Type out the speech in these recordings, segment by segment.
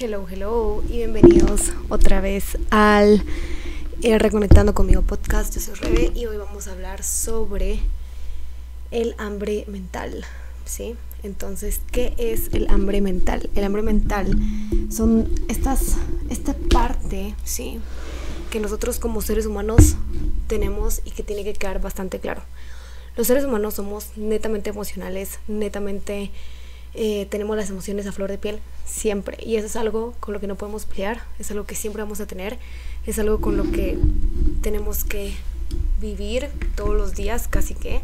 Hello y bienvenidos otra vez al Reconectando Conmigo podcast. Yo soy Rebe y hoy vamos a hablar sobre el hambre mental, ¿sí? Entonces, ¿qué es el hambre mental? El hambre mental son esta parte, ¿sí?, que nosotros como seres humanos tenemos y que tiene que quedar bastante claro. Los seres humanos somos netamente emocionales, netamente tenemos las emociones a flor de piel siempre, y eso es algo con lo que no podemos pelear, es algo que siempre vamos a tener, es algo con lo que tenemos que vivir todos los días casi que,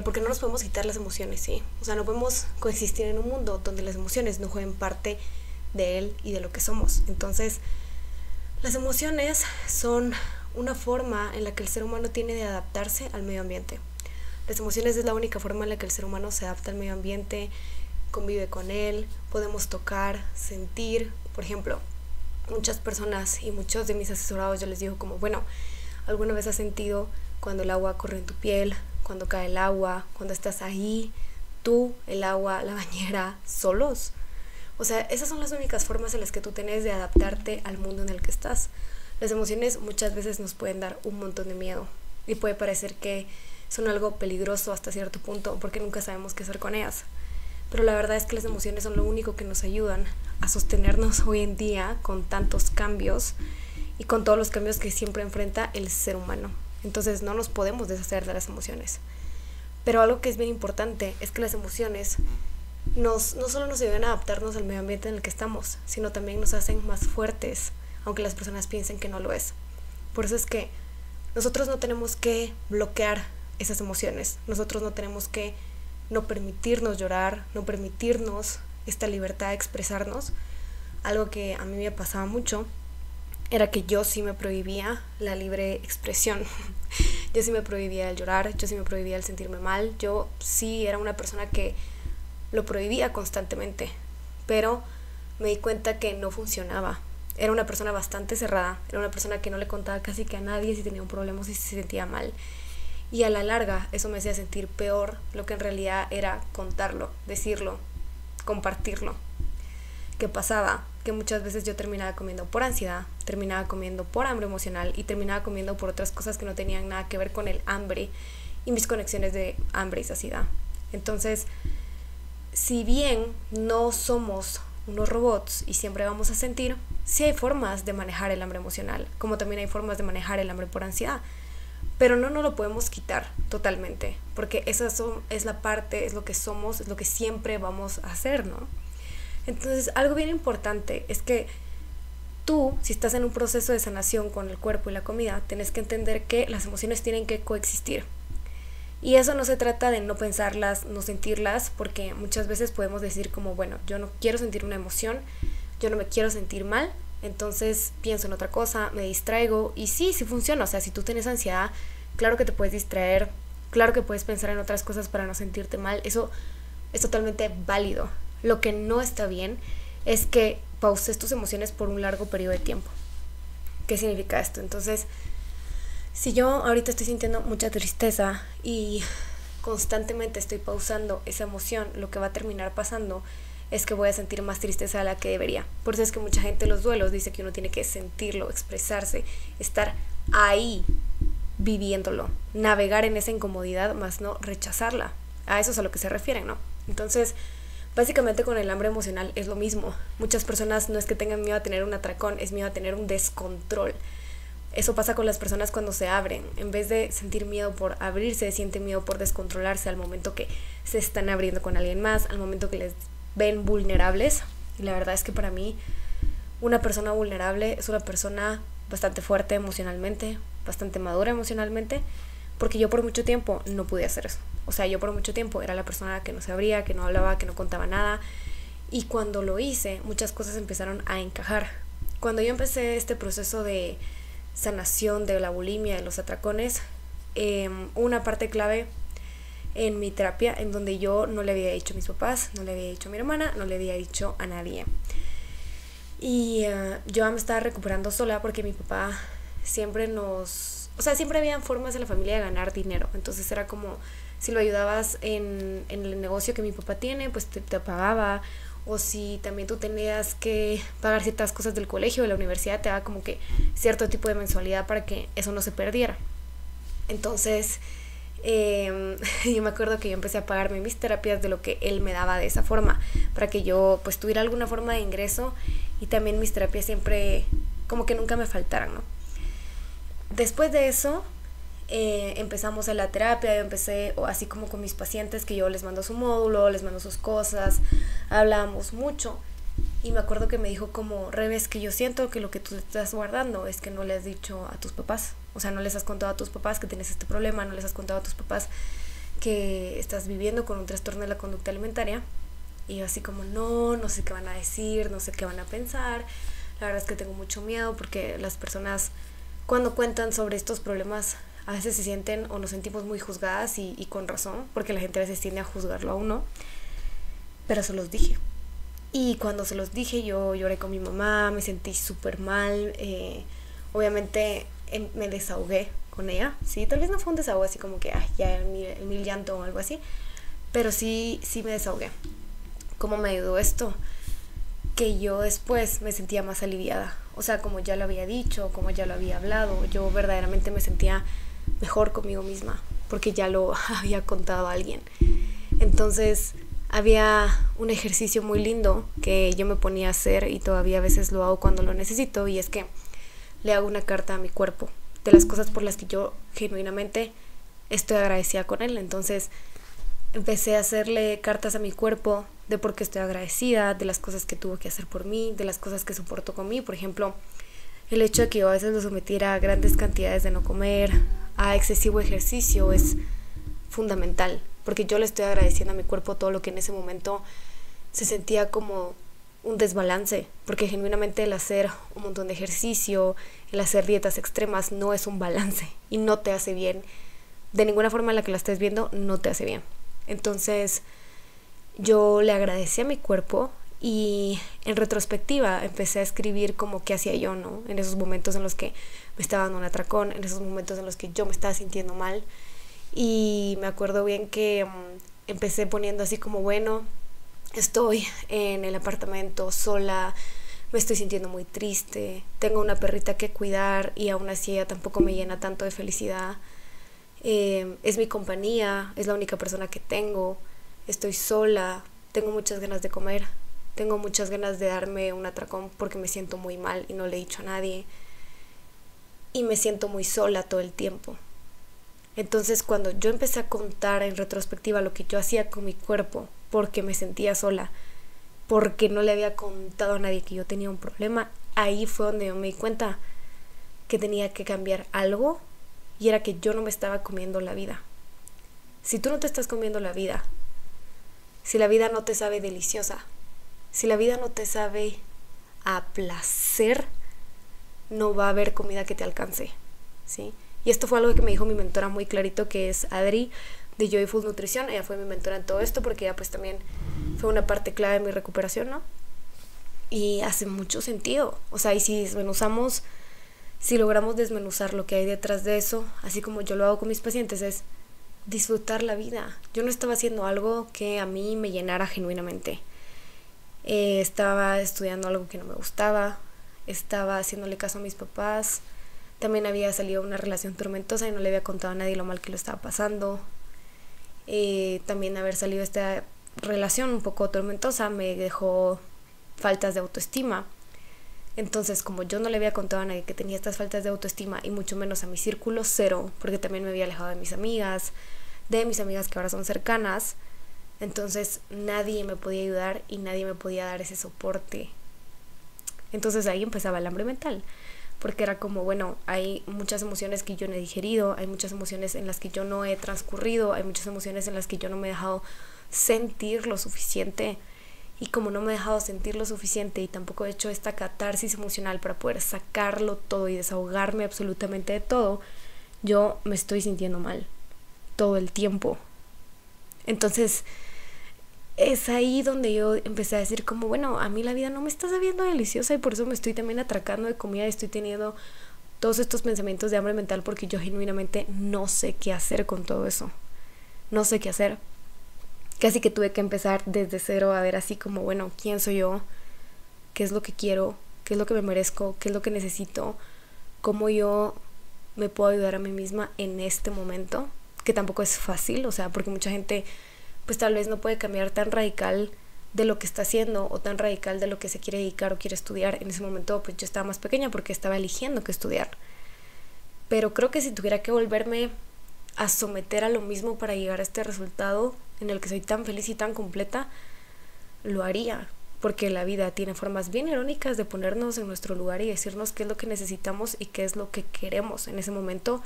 porque no nos podemos quitar las emociones, ¿sí? O sea, no podemos coexistir en un mundo donde las emociones no jueguen parte de él y de lo que somos. Entonces, las emociones son una forma en la que el ser humano tiene de adaptarse al medio ambiente. Las emociones es la única forma en la que el ser humano se adapta al medio ambiente, convive con él, podemos tocar, sentir. Por ejemplo, muchas personas y muchos de mis asesorados yo les digo como, bueno, ¿alguna vez has sentido cuando el agua corre en tu piel, cuando cae el agua, cuando estás ahí, tú, el agua, la bañera, solos? O sea, esas son las únicas formas en las que tú tienes de adaptarte al mundo en el que estás. Las emociones muchas veces nos pueden dar un montón de miedo y puede parecer que son algo peligroso hasta cierto punto porque nunca sabemos qué hacer con ellas. Pero la verdad es que las emociones son lo único que nos ayudan a sostenernos hoy en día con tantos cambios y con todos los cambios que siempre enfrenta el ser humano. Entonces no nos podemos deshacer de las emociones. Pero algo que es bien importante es que las emociones no solo nos ayudan a adaptarnos al medio ambiente en el que estamos, sino también nos hacen más fuertes, aunque las personas piensen que no lo es. Por eso es que nosotros no tenemos que bloquear esas emociones, nosotros no tenemos que no permitirnos llorar, no permitirnos esta libertad de expresarnos. Algo que a mí me pasaba mucho era que yo sí me prohibía la libre expresión. Yo sí me prohibía el llorar, yo sí me prohibía el sentirme mal, yo sí era una persona que lo prohibía constantemente, pero me di cuenta que no funcionaba. Era una persona bastante cerrada, era una persona que no le contaba casi que a nadie si tenía un problema o si se sentía mal. Y a la larga eso me hacía sentir peor lo que en realidad era contarlo, decirlo, compartirlo. ¿Qué pasaba? Que muchas veces yo terminaba comiendo por ansiedad, terminaba comiendo por hambre emocional y terminaba comiendo por otras cosas que no tenían nada que ver con el hambre y mis conexiones de hambre y saciedad. Entonces, si bien no somos unos robots y siempre vamos a sentir, sí hay formas de manejar el hambre emocional, como también hay formas de manejar el hambre por ansiedad. Pero no nos lo podemos quitar totalmente, porque esa es la parte, es lo que somos, es lo que siempre vamos a hacer, ¿no? Entonces, algo bien importante es que tú, si estás en un proceso de sanación con el cuerpo y la comida, tienes que entender que las emociones tienen que coexistir. Y eso no se trata de no pensarlas, no sentirlas, porque muchas veces podemos decir como, bueno, yo no quiero sentir una emoción, yo no me quiero sentir mal, entonces pienso en otra cosa, me distraigo, y sí funciona. O sea, si tú tienes ansiedad, claro que te puedes distraer, claro que puedes pensar en otras cosas para no sentirte mal, eso es totalmente válido. Lo que no está bien es que pauses tus emociones por un largo periodo de tiempo. ¿Qué significa esto? Entonces, si yo ahorita estoy sintiendo mucha tristeza y constantemente estoy pausando esa emoción, lo que va a terminar pasando es que voy a sentir más tristeza de la que debería. Por eso es que mucha gente en los duelos dice que uno tiene que sentirlo, expresarse, estar ahí viviéndolo, navegar en esa incomodidad, más no rechazarla. A eso es a lo que se refieren, ¿no? Entonces, básicamente con el hambre emocional es lo mismo. Muchas personas no es que tengan miedo a tener un atracón, es miedo a tener un descontrol. Eso pasa con las personas cuando se abren. En vez de sentir miedo por abrirse, sienten miedo por descontrolarse al momento que se están abriendo con alguien más, al momento que les ven vulnerables. Y la verdad es que para mí una persona vulnerable es una persona bastante fuerte emocionalmente, bastante madura emocionalmente, porque yo por mucho tiempo no pude hacer eso. O sea, yo por mucho tiempo era la persona que no se abría, que no hablaba, que no contaba nada, y cuando lo hice muchas cosas empezaron a encajar. Cuando yo empecé este proceso de sanación de la bulimia, de los atracones, una parte clave en mi terapia en donde yo no le había dicho a mis papás, no le había dicho a mi hermana, no le había dicho a nadie. Y yo me estaba recuperando sola porque mi papá siempre siempre habían formas en la familia de ganar dinero. Entonces era como si lo ayudabas en el negocio que mi papá tiene, pues te pagaba, o si también tú tenías que pagar ciertas cosas del colegio, de la universidad, te daba como que cierto tipo de mensualidad para que eso no se perdiera. Entonces, yo me acuerdo que yo empecé a pagarme mis terapias de lo que él me daba de esa forma, para que yo pues tuviera alguna forma de ingreso y también mis terapias siempre como que nunca me faltaran, ¿no? Después de eso, empezamos a la terapia. Yo empecé así como con mis pacientes, que yo les mando su módulo, les mando sus cosas, hablábamos mucho. Y me acuerdo que me dijo como, Reves, que yo siento que lo que tú estás guardando es que no le has dicho a tus papás. O sea, no les has contado a tus papás que tienes este problema, no les has contado a tus papás que estás viviendo con un trastorno de la conducta alimentaria. Y yo así como, no sé qué van a decir, no sé qué van a pensar. La verdad es que tengo mucho miedo porque las personas cuando cuentan sobre estos problemas a veces se sienten o nos sentimos muy juzgadas y con razón, porque la gente a veces tiende a juzgarlo a uno. Pero se los dije. Y cuando se los dije, yo lloré con mi mamá, me sentí súper mal. Obviamente me desahogué con ella. Sí, tal vez no fue un desahogo así como que ya el mil llanto o algo así, pero sí me desahogué. ¿Cómo me ayudó esto? Que yo después me sentía más aliviada. O sea, como ya lo había dicho, como ya lo había hablado, yo verdaderamente me sentía mejor conmigo misma, porque ya lo había contado a alguien. Entonces había un ejercicio muy lindo que yo me ponía a hacer y todavía a veces lo hago cuando lo necesito, y es que le hago una carta a mi cuerpo de las cosas por las que yo genuinamente estoy agradecida con él. Entonces empecé a hacerle cartas a mi cuerpo de por qué estoy agradecida, de las cosas que tuvo que hacer por mí, de las cosas que soportó con mí. Por ejemplo, el hecho de que yo a veces lo sometiera a grandes cantidades de no comer, a excesivo ejercicio, es fundamental, porque yo le estoy agradeciendo a mi cuerpo todo lo que en ese momento se sentía como un desbalance, porque genuinamente el hacer un montón de ejercicio, el hacer dietas extremas no es un balance y no te hace bien. De ninguna forma en la que la estés viendo no te hace bien. Entonces yo le agradecí a mi cuerpo y en retrospectiva empecé a escribir como qué hacía yo, ¿no? En esos momentos en los que me estaba dando un atracón, en esos momentos en los que yo me estaba sintiendo mal. Y me acuerdo bien que empecé poniendo así como, bueno, estoy en el apartamento sola, me estoy sintiendo muy triste, tengo una perrita que cuidar y aún así ella tampoco me llena tanto de felicidad. Es mi compañía, es la única persona que tengo, estoy sola, tengo muchas ganas de comer, tengo muchas ganas de darme un atracón porque me siento muy mal y no le he dicho a nadie, y me siento muy sola todo el tiempo. Entonces cuando yo empecé a contar en retrospectiva lo que yo hacía con mi cuerpo porque me sentía sola, porque no le había contado a nadie que yo tenía un problema, ahí fue donde yo me di cuenta que tenía que cambiar algo, y era que yo no me estaba comiendo la vida. Si tú no te estás comiendo la vida, si la vida no te sabe deliciosa, si la vida no te sabe a placer, no va a haber comida que te alcance, ¿sí? Y esto fue algo que me dijo mi mentora muy clarito, que es Adri de Joyful Nutrición. Ella fue mi mentora en todo esto porque ella pues también fue una parte clave de mi recuperación, ¿no? Y hace mucho sentido. O sea, y si logramos desmenuzar lo que hay detrás de eso, así como yo lo hago con mis pacientes, es disfrutar la vida. Yo no estaba haciendo algo que a mí me llenara genuinamente. Estaba estudiando algo que no me gustaba, estaba haciéndole caso a mis papás. También había salido una relación tormentosa y no le había contado a nadie lo mal que lo estaba pasando. También haber salido esta relación un poco tormentosa me dejó faltas de autoestima. Entonces, como yo no le había contado a nadie que tenía estas faltas de autoestima, y mucho menos a mi círculo cero, porque también me había alejado de mis amigas que ahora son cercanas, entonces nadie me podía ayudar y nadie me podía dar ese soporte. Entonces ahí empezaba el hambre mental, porque era como, bueno, hay muchas emociones que yo no he digerido, hay muchas emociones en las que yo no he transcurrido, hay muchas emociones en las que yo no me he dejado sentir lo suficiente. Y como no me he dejado sentir lo suficiente y tampoco he hecho esta catarsis emocional para poder sacarlo todo y desahogarme absolutamente de todo, yo me estoy sintiendo mal todo el tiempo. Entonces es ahí donde yo empecé a decir como, bueno, a mí la vida no me está sabiendo deliciosa y por eso me estoy también atracando de comida y estoy teniendo todos estos pensamientos de hambre mental, porque yo genuinamente no sé qué hacer con todo eso. no sé qué hacer. Casi que tuve que empezar desde cero a ver así como, bueno, ¿quién soy yo? ¿Qué es lo que quiero? ¿Qué es lo que me merezco? ¿Qué es lo que necesito? ¿Cómo yo me puedo ayudar a mí misma en este momento? Que tampoco es fácil, o sea, porque mucha gente pues tal vez no puede cambiar tan radical de lo que está haciendo o tan radical de lo que se quiere dedicar o quiere estudiar. En ese momento pues yo estaba más pequeña porque estaba eligiendo qué estudiar. Pero creo que si tuviera que volverme a someter a lo mismo para llegar a este resultado en el que soy tan feliz y tan completa, lo haría, porque la vida tiene formas bien irónicas de ponernos en nuestro lugar y decirnos qué es lo que necesitamos y qué es lo que queremos. En ese momento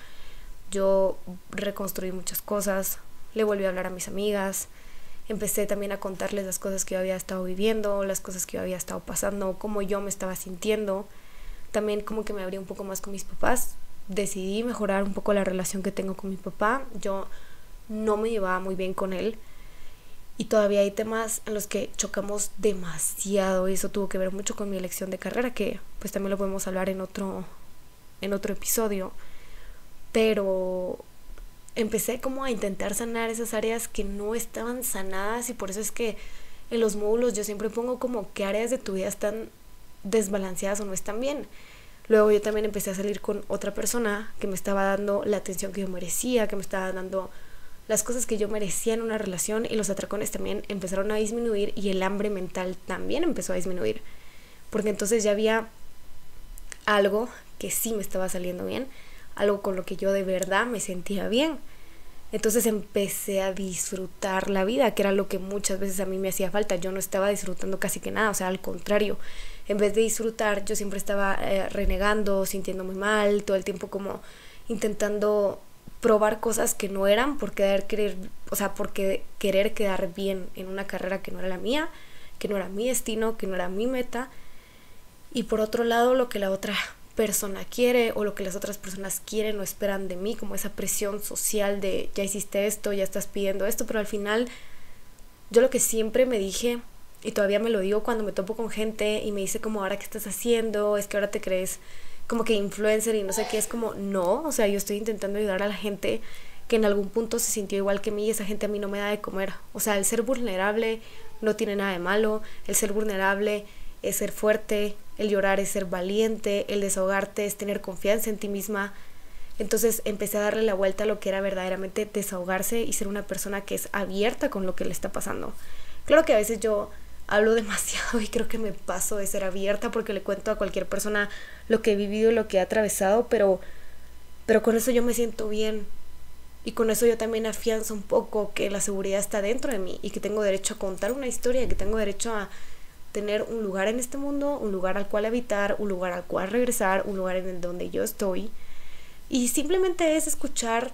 yo reconstruí muchas cosas, le volví a hablar a mis amigas, empecé también a contarles las cosas que yo había estado viviendo, las cosas que yo había estado pasando, cómo yo me estaba sintiendo. También como que me abrí un poco más con mis papás, decidí mejorar un poco la relación que tengo con mi papá. Yo no me llevaba muy bien con él y todavía hay temas en los que chocamos demasiado y eso tuvo que ver mucho con mi elección de carrera, que pues también lo podemos hablar en otro episodio. Pero empecé como a intentar sanar esas áreas que no estaban sanadas y por eso es que en los módulos yo siempre pongo como qué áreas de tu vida están desbalanceadas o no están bien. Luego yo también empecé a salir con otra persona que me estaba dando la atención que yo merecía, que me estaba dando las cosas que yo merecía en una relación, y los atracones también empezaron a disminuir y el hambre mental también empezó a disminuir, porque entonces ya había algo que sí me estaba saliendo bien, algo con lo que yo de verdad me sentía bien. Entonces empecé a disfrutar la vida, que era lo que muchas veces a mí me hacía falta. Yo no estaba disfrutando casi que nada, o sea, al contrario, en vez de disfrutar yo siempre estaba renegando, sintiéndome mal, todo el tiempo como intentando probar cosas que no eran porque querer quedar bien en una carrera que no era la mía, que no era mi destino, que no era mi meta. Y por otro lado, lo que la otra persona quiere o lo que las otras personas quieren o esperan de mí, como esa presión social de ya hiciste esto, ya estás pidiendo esto. Pero al final yo lo que siempre me dije, y todavía me lo digo cuando me topo con gente y me dice como, ahora qué estás haciendo, es que ahora te crees como que influencer y no sé qué, es como no, o sea, yo estoy intentando ayudar a la gente que en algún punto se sintió igual que mí y esa gente a mí no me da de comer. O sea, el ser vulnerable no tiene nada de malo, el ser vulnerable es ser fuerte, el llorar es ser valiente, el desahogarte es tener confianza en ti misma. Entonces empecé a darle la vuelta a lo que era verdaderamente desahogarse y ser una persona que es abierta con lo que le está pasando. Claro que a veces yo hablo demasiado y creo que me paso de ser abierta porque le cuento a cualquier persona lo que he vivido y lo que he atravesado, pero con eso yo me siento bien y con eso yo también afianzo un poco que la seguridad está dentro de mí y que tengo derecho a contar una historia, que tengo derecho a tener un lugar en este mundo, un lugar al cual habitar, un lugar al cual regresar, un lugar en el donde yo estoy. Y simplemente es escuchar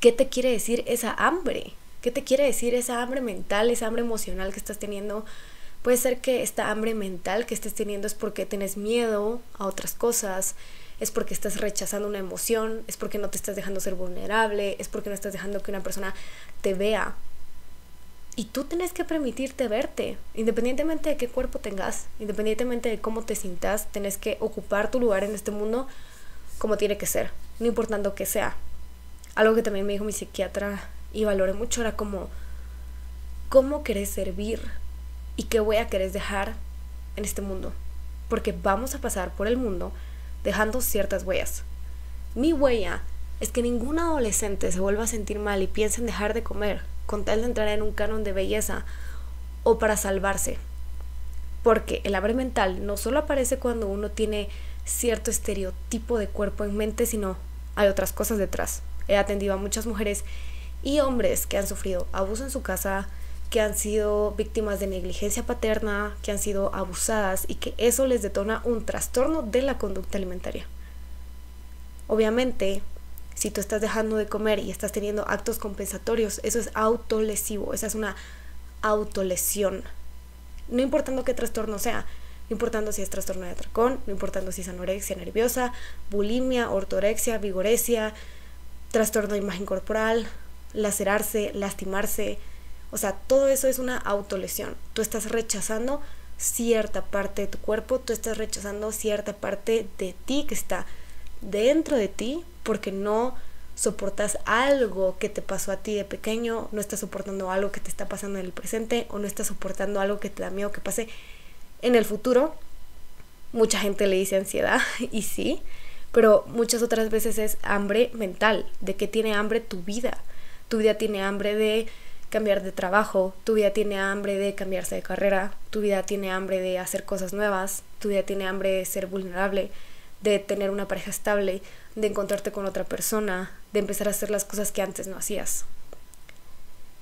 qué te quiere decir esa hambre, qué te quiere decir esa hambre mental, esa hambre emocional que estás teniendo. Puede ser que esta hambre mental que estés teniendo es porque tienes miedo a otras cosas, es porque estás rechazando una emoción, es porque no te estás dejando ser vulnerable, es porque no estás dejando que una persona te vea. Y tú tienes que permitirte verte, independientemente de qué cuerpo tengas, independientemente de cómo te sientas, tienes que ocupar tu lugar en este mundo como tiene que ser, no importando qué sea. Algo que también me dijo mi psiquiatra y valoré mucho era como, ¿cómo querés servir y qué huella querés dejar en este mundo? Porque vamos a pasar por el mundo dejando ciertas huellas. Mi huella es que ningún adolescente se vuelva a sentir mal y piense en dejar de comer con tal de entrar en un canon de belleza o para salvarse. Porque el hambre mental no solo aparece cuando uno tiene cierto estereotipo de cuerpo en mente, sino hay otras cosas detrás. He atendido a muchas mujeres y hombres que han sufrido abuso en su casa, que han sido víctimas de negligencia paterna, que han sido abusadas y que eso les detona un trastorno de la conducta alimentaria. Obviamente, si tú estás dejando de comer y estás teniendo actos compensatorios, eso es autolesivo, esa es una autolesión. No importando qué trastorno sea, no importando si es trastorno de atracón, no importando si es anorexia nerviosa, bulimia, ortorexia, vigorexia, trastorno de imagen corporal, lacerarse, lastimarse. O sea, todo eso es una autolesión. Tú estás rechazando cierta parte de tu cuerpo, tú estás rechazando cierta parte de ti que está dentro de ti porque no soportas algo que te pasó a ti de pequeño, no estás soportando algo que te está pasando en el presente, o no estás soportando algo que te da miedo que pase en el futuro. Mucha gente le dice ansiedad, y sí, pero muchas otras veces es hambre mental. ¿De qué tiene hambre tu vida? Tu vida tiene hambre de cambiar de trabajo, tu vida tiene hambre de cambiarse de carrera, tu vida tiene hambre de hacer cosas nuevas, tu vida tiene hambre de ser vulnerable, de tener una pareja estable, de encontrarte con otra persona, de empezar a hacer las cosas que antes no hacías.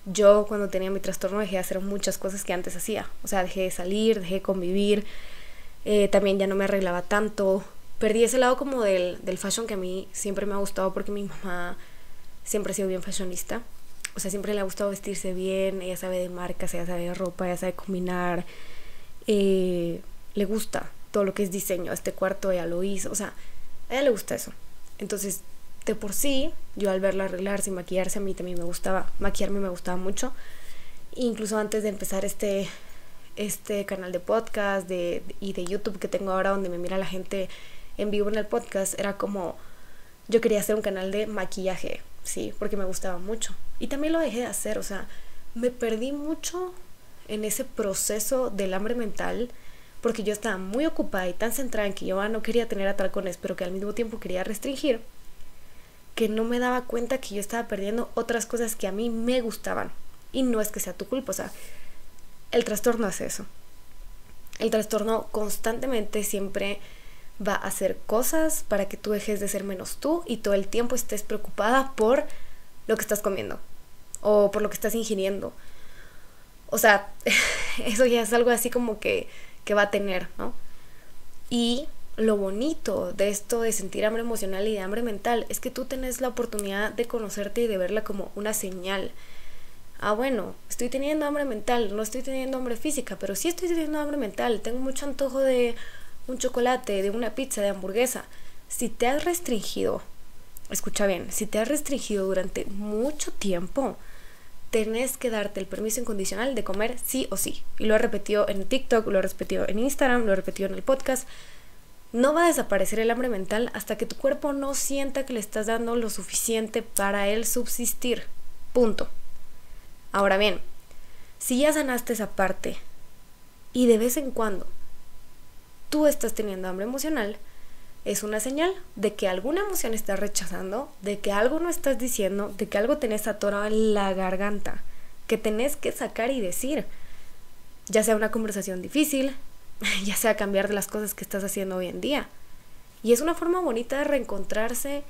Yo cuando tenía mi trastorno dejé de hacer muchas cosas que antes hacía. O sea, dejé de salir, dejé de convivir, también ya no me arreglaba tanto. Perdí ese lado como del fashion que a mí siempre me ha gustado, porque mi mamá siempre ha sido bien fashionista. O sea, siempre le ha gustado vestirse bien, ella sabe de marcas, ella sabe de ropa, ella sabe combinar, le gusta todo lo que es diseño. Este cuarto ella lo hizo, o sea, a ella le gusta eso. Entonces, de por sí, yo al verla arreglarse y maquillarse, a mí también me gustaba, maquillarme me gustaba mucho. Incluso antes de empezar este canal de podcast y de YouTube que tengo ahora, donde me mira la gente en vivo en el podcast, era como, yo quería hacer un canal de maquillaje, sí, porque me gustaba mucho. Y también lo dejé de hacer, o sea, me perdí mucho en ese proceso del hambre mental, porque yo estaba muy ocupada y tan centrada en que yo no quería tener atracones, pero que al mismo tiempo quería restringir, que no me daba cuenta que yo estaba perdiendo otras cosas que a mí me gustaban. Y no es que sea tu culpa, o sea, el trastorno hace eso. El trastorno constantemente siempre va a hacer cosas para que tú dejes de ser menos tú y todo el tiempo estés preocupada por lo que estás comiendo o por lo que estás ingiriendo. O sea, eso ya es algo así como que va a tener, ¿no? Y lo bonito de esto de sentir hambre emocional y de hambre mental es que tú tenés la oportunidad de conocerte y de verla como una señal. Ah, bueno, estoy teniendo hambre mental, no estoy teniendo hambre física, pero sí estoy teniendo hambre mental. Tengo mucho antojo de un chocolate, de una pizza, de hamburguesa. Si te has restringido, escucha bien, si te has restringido durante mucho tiempo, tenés que darte el permiso incondicional de comer sí o sí. Y lo he repetido en TikTok, lo he repetido en Instagram, lo he repetido en el podcast. No va a desaparecer el hambre mental hasta que tu cuerpo no sienta que le estás dando lo suficiente para él subsistir. Punto. Ahora bien, si ya sanaste esa parte y de vez en cuando tú estás teniendo hambre emocional, es una señal de que alguna emoción estás rechazando, de que algo no estás diciendo, de que algo tenés atorado en la garganta, que tenés que sacar y decir, ya sea una conversación difícil, ya sea cambiar de las cosas que estás haciendo hoy en día. Y es una forma bonita de reencontrarse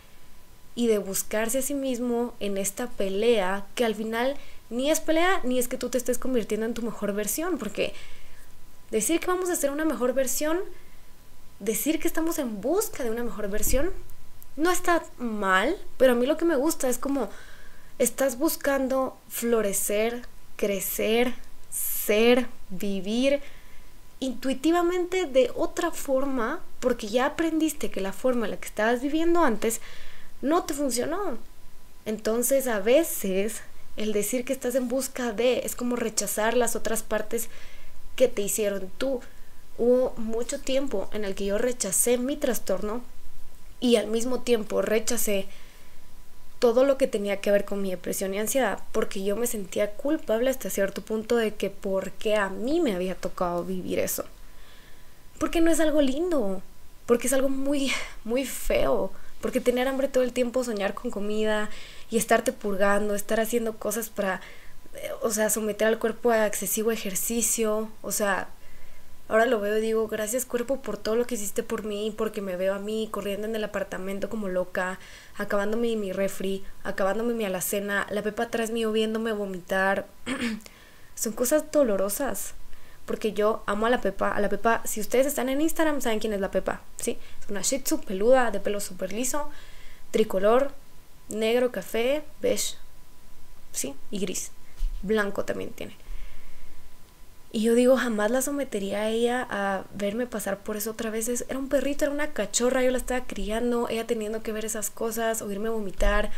y de buscarse a sí mismo en esta pelea que al final ni es pelea ni es que tú te estés convirtiendo en tu mejor versión, porque decir que vamos a hacer una mejor versión, decir que estamos en busca de una mejor versión, no está mal, pero a mí lo que me gusta es como estás buscando florecer, crecer, ser, vivir intuitivamente de otra forma, porque ya aprendiste que la forma en la que estabas viviendo antes no te funcionó. Entonces a veces el decir que estás en busca de es como rechazar las otras partes que te hicieron tú. Hubo mucho tiempo en el que yo rechacé mi trastorno y al mismo tiempo rechacé todo lo que tenía que ver con mi depresión y ansiedad, porque yo me sentía culpable hasta cierto punto de que por qué a mí me había tocado vivir eso. Porque no es algo lindo, porque es algo muy, muy feo, porque tener hambre todo el tiempo, soñar con comida y estarte purgando, estar haciendo cosas para, o sea, someter al cuerpo a excesivo ejercicio, o sea, ahora lo veo y digo, gracias cuerpo por todo lo que hiciste por mí, porque me veo a mí corriendo en el apartamento como loca, acabándome mi refri, acabándome mi alacena, la Pepa atrás mío viéndome vomitar. Son cosas dolorosas, porque yo amo a la Pepa. A la Pepa, si ustedes están en Instagram, saben quién es la Pepa, ¿sí? Es una Shih Tzu peluda, de pelo súper liso, tricolor, negro, café, beige, ¿sí? Y gris, blanco también tiene. Y yo digo, jamás la sometería a ella a verme pasar por eso otra vez. Era un perrito, era una cachorra, yo la estaba criando, ella teniendo que ver esas cosas, oírme vomitar.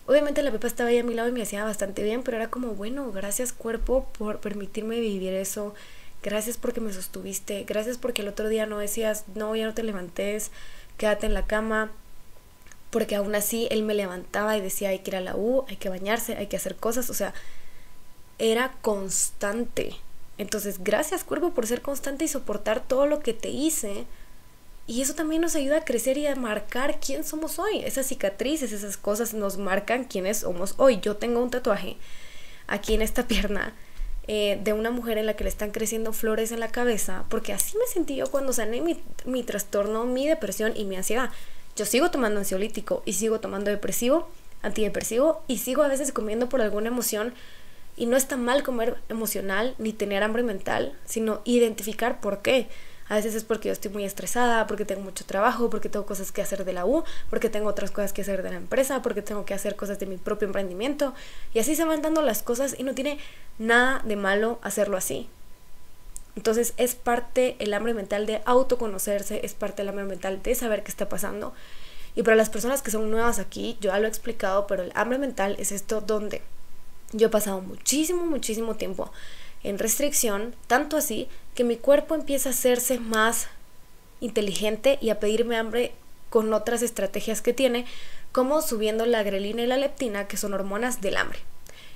Obviamente la Pepa estaba ahí a mi lado y me hacía bastante bien, pero era como, bueno, gracias cuerpo por permitirme vivir eso. Gracias porque me sostuviste. Gracias porque el otro día no decías, no, ya no te levantes, quédate en la cama. porque aún así él me levantaba y decía hay que ir a la U, hay que bañarse, hay que hacer cosas, o sea, era constante. Entonces, gracias cuerpo por ser constante y soportar todo lo que te hice. Y eso también nos ayuda a crecer y a marcar quién somos hoy. Esas cicatrices, esas cosas nos marcan quiénes somos hoy. Yo tengo un tatuaje aquí en esta pierna de una mujer en la que le están creciendo flores en la cabeza, porque así me sentí yo cuando sané mi trastorno, mi depresión y mi ansiedad. Yo sigo tomando ansiolítico y sigo tomando antidepresivo y sigo a veces comiendo por alguna emoción. Y no está mal comer emocional ni tener hambre mental, sino identificar por qué. A veces es porque yo estoy muy estresada, porque tengo mucho trabajo, porque tengo cosas que hacer de la U, porque tengo otras cosas que hacer de la empresa, porque tengo que hacer cosas de mi propio emprendimiento. Y así se van dando las cosas y no tiene nada de malo hacerlo así. Entonces es parte el hambre mental de autoconocerse, es parte el hambre mental de saber qué está pasando. Y para las personas que son nuevas aquí, yo ya lo he explicado, pero el hambre mental es esto donde yo he pasado muchísimo tiempo en restricción, tanto así que mi cuerpo empieza a hacerse más inteligente y a pedirme hambre con otras estrategias que tiene, como subiendo la grelina y la leptina, que son hormonas del hambre.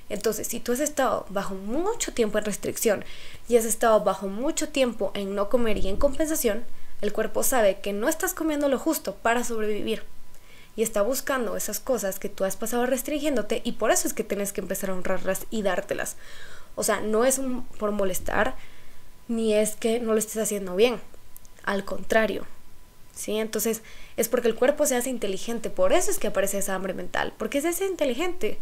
Entonces, si tú has estado bajo mucho tiempo en restricción y has estado bajo mucho tiempo en no comer y en compensación, el cuerpo sabe que no estás comiendo lo justo para sobrevivir. Y está buscando esas cosas que tú has pasado restringiéndote, y por eso es que tienes que empezar a honrarlas y dártelas. O sea, no es por molestar, ni es que no lo estés haciendo bien. Al contrario, ¿sí? Entonces, es porque el cuerpo se hace inteligente. Por eso es que aparece esa hambre mental, porque se hace inteligente.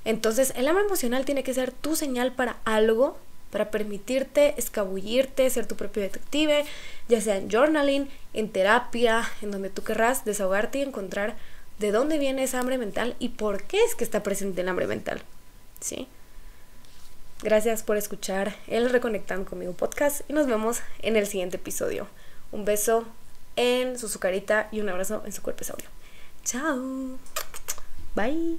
Entonces, el hambre emocional tiene que ser tu señal para algo, para permitirte escabullirte, ser tu propio detective, ya sea en journaling, en terapia, en donde tú querrás desahogarte y encontrar de dónde viene esa hambre mental y por qué es que está presente el hambre mental, ¿sí? Gracias por escuchar el Reconectando Conmigo podcast y nos vemos en el siguiente episodio. Un beso en su carita y un abrazo en su cuerpesaurio. Chao. Bye.